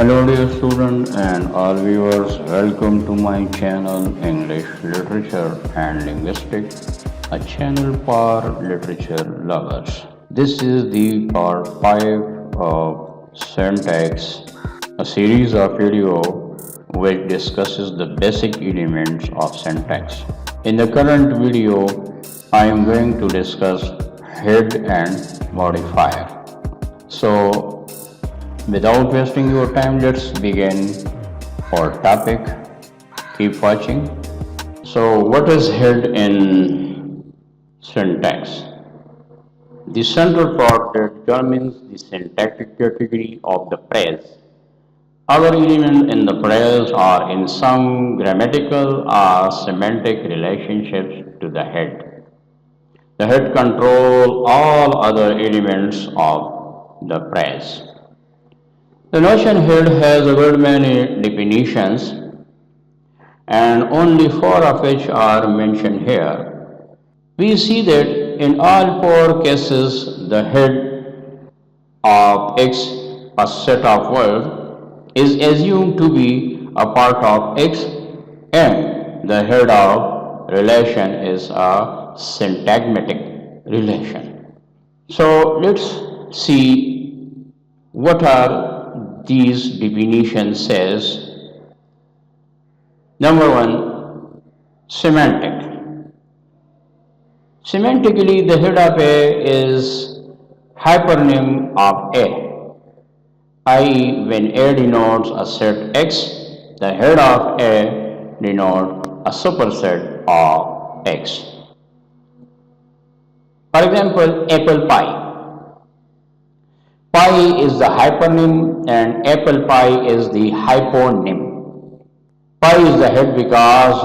Hello dear students and all viewers, welcome to my channel English Literature and Linguistics, a channel for literature lovers. This is the part 5 of syntax, a series of video which discusses the basic elements of syntax. In the current video, I am going to discuss head and modifier. So without wasting your time, let's begin our topic. Keep watching. So, what is head in syntax? The central part determines the syntactic category of the phrase. Other elements in the phrase are in some grammatical or semantic relationships to the head. The head controls all other elements of the phrase. The notion head has a good many definitions and only 4 of which are mentioned here. We see that in all 4 cases the head of X, a set of words, is assumed to be a part of X and the head of relation is a syntagmatic relation. So let's see what are these definitions says. Number 1, semantic. Semantically, the head of A is hypernym of A, i.e. when A denotes a set X, the head of A denotes a superset of X. For example, apple pie. Pi is the hypernym and apple pie is the hyponym. Pi is the head because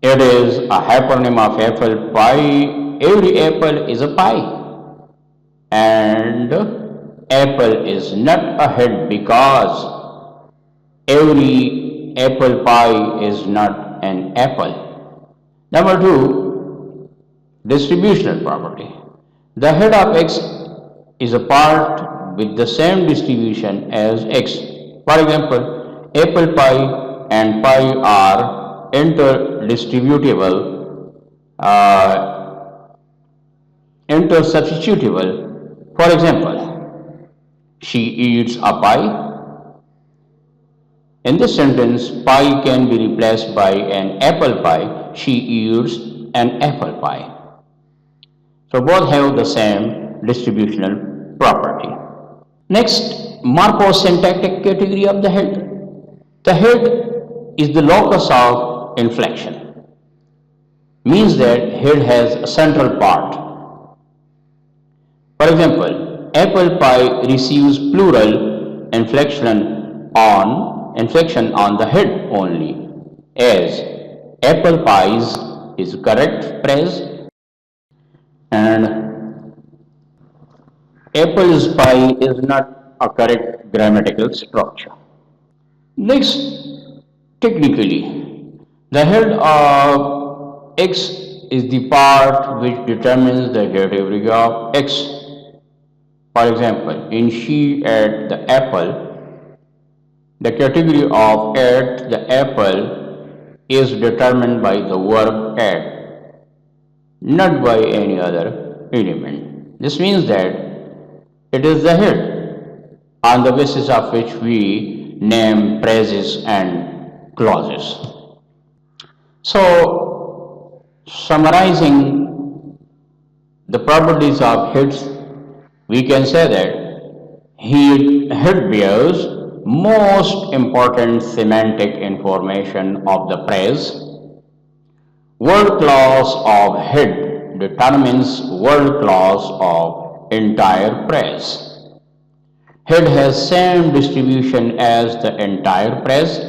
it is a hypernym of apple pie. Every apple is a pie. And apple is not a head because every apple pie is not an apple. Number 2, distributional property. The head of X is a part with the same distribution as X. For example, apple pie and pie are intersubstitutable. For example, she eats a pie. In this sentence, pie can be replaced by an apple pie. She eats an apple pie. So both have the same distributional property. Next, morphosyntactic category of the head. The head is the locus of inflection. Means that head has a central part. For example, apple pie receives plural inflection on the head only, as apple pies is correct phrase and apple's pie is not a correct grammatical structure. Next, technically, the head of X is the part which determines the category of X. For example, in she ate the apple, the category of ate the apple is determined by the verb ate, not by any other element. This means that it is the head on the basis of which we name phrases and clauses. So, summarizing the properties of heads, we can say that head bears most important semantic information of the phrase. Word clause of head determines word clause of entire phrase. Head has same distribution as the entire phrase.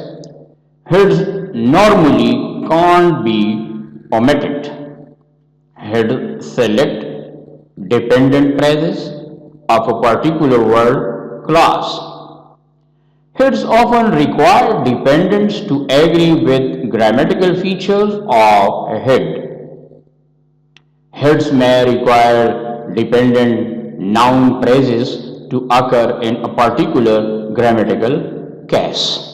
Heads normally can't be omitted. Head select dependent phrases of a particular word clause. Heads often require dependents to agree with grammatical features of a head. Heads may require dependent noun phrases to occur in a particular grammatical case.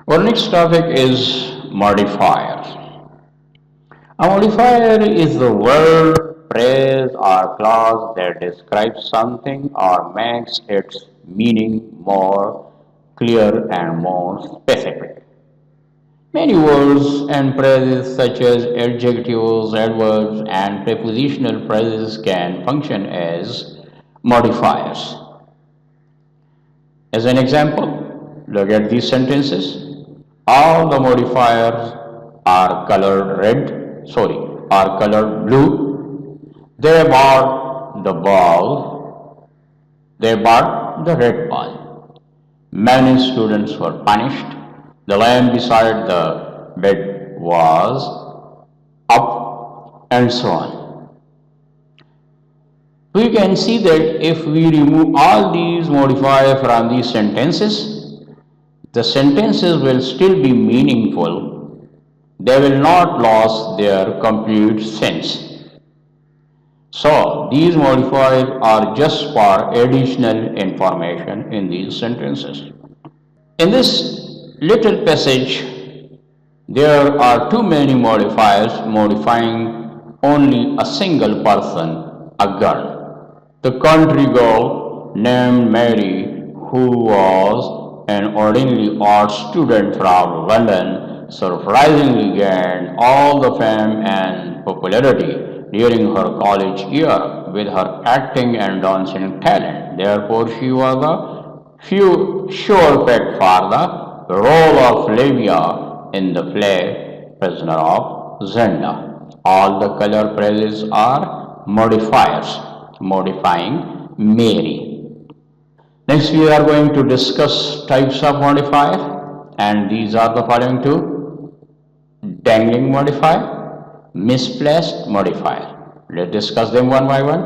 Our next topic is modifiers. A modifier is the word, phrase, or clause that describes something or makes its meaning more clear and more specific. Many words and phrases such as adjectives, adverbs, and prepositional phrases can function as modifiers. As an example, look at these sentences. All the modifiers are colored are colored blue. They bought the ball. They bought the red ball. Many students were punished. The lamp beside the bed was up, and so on. We can see that if we remove all these modifiers from these sentences, the sentences will still be meaningful. They will not lose their complete sense. So, these modifiers are just for additional information in these sentences. In this little passage, there are too many modifiers modifying only a single person, a girl. The country girl named Mary, who was an ordinary art student from London, surprisingly gained all the fame and popularity during her college year with her acting and dancing talent. Therefore, she was a sure bet for the role of Livia in the play Prisoner of Zenda. All the color phrases are modifiers, modifying Mary. Next, we are going to discuss types of modifier, and these are the following two: dangling modifier, misplaced modifier. Let's discuss them one by one.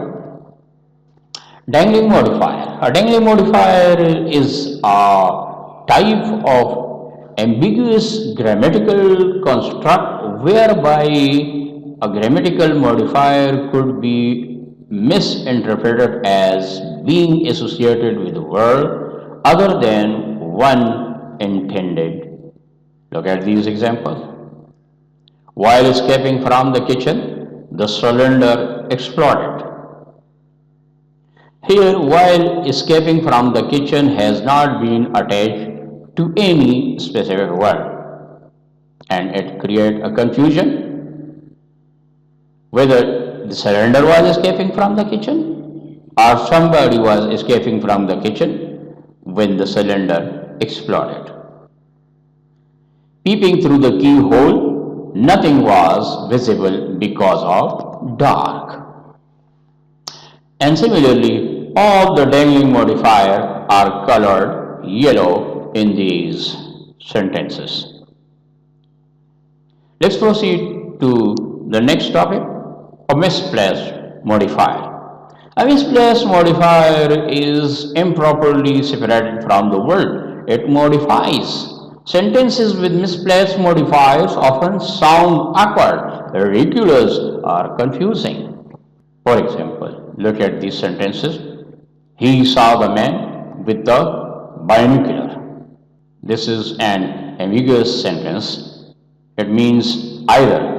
Dangling modifier. A dangling modifier is a type of ambiguous grammatical construct whereby a grammatical modifier could be misinterpreted as being associated with a word other than one intended. Look at these examples. While escaping from the kitchen, the cylinder exploded. Here, while escaping from the kitchen has not been attached to any specific word, and it creates a confusion whether the cylinder was escaping from the kitchen or somebody was escaping from the kitchen when the cylinder exploded. Peeping through the keyhole, nothing was visible because of dark. And similarly, all the dangling modifiers are colored yellow in these sentences. Let's proceed to the next topic, a misplaced modifier. A misplaced modifier is improperly separated from the word. It modifies. Sentences with misplaced modifiers often sound awkward, ridiculous, or confusing. For example, look at these sentences. He saw the man with the binocular. This is an ambiguous sentence. It means either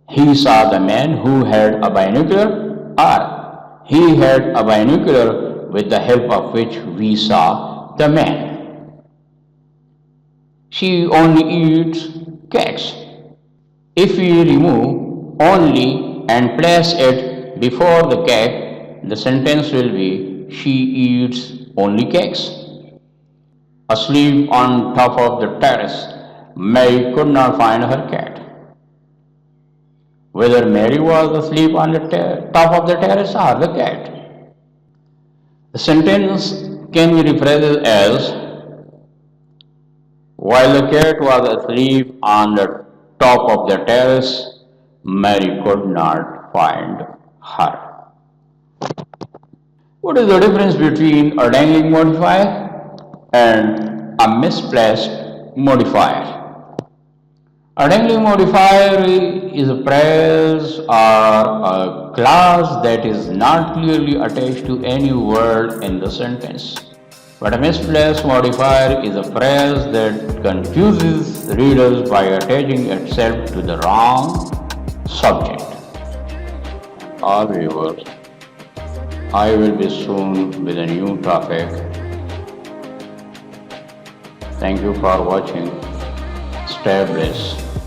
he saw the man who had a binocular or he had a binocular with the help of which we saw the man. She only eats cakes. If we remove only and place it before the cake, the sentence will be she eats only cakes. Asleep on top of the terrace, Mary could not find her cat. Whether Mary was asleep on the top of the terrace or the cat. The sentence can be rephrased as, while the cat was asleep on the top of the terrace, Mary could not find her. What is the difference between a dangling modifier and a misplaced modifier? A dangling modifier is a phrase or a clause that is not clearly attached to any word in the sentence. But a misplaced modifier is a phrase that confuses readers by attaching itself to the wrong subject. All viewers, I will be soon with a new topic. Thank you for watching. Stay blessed.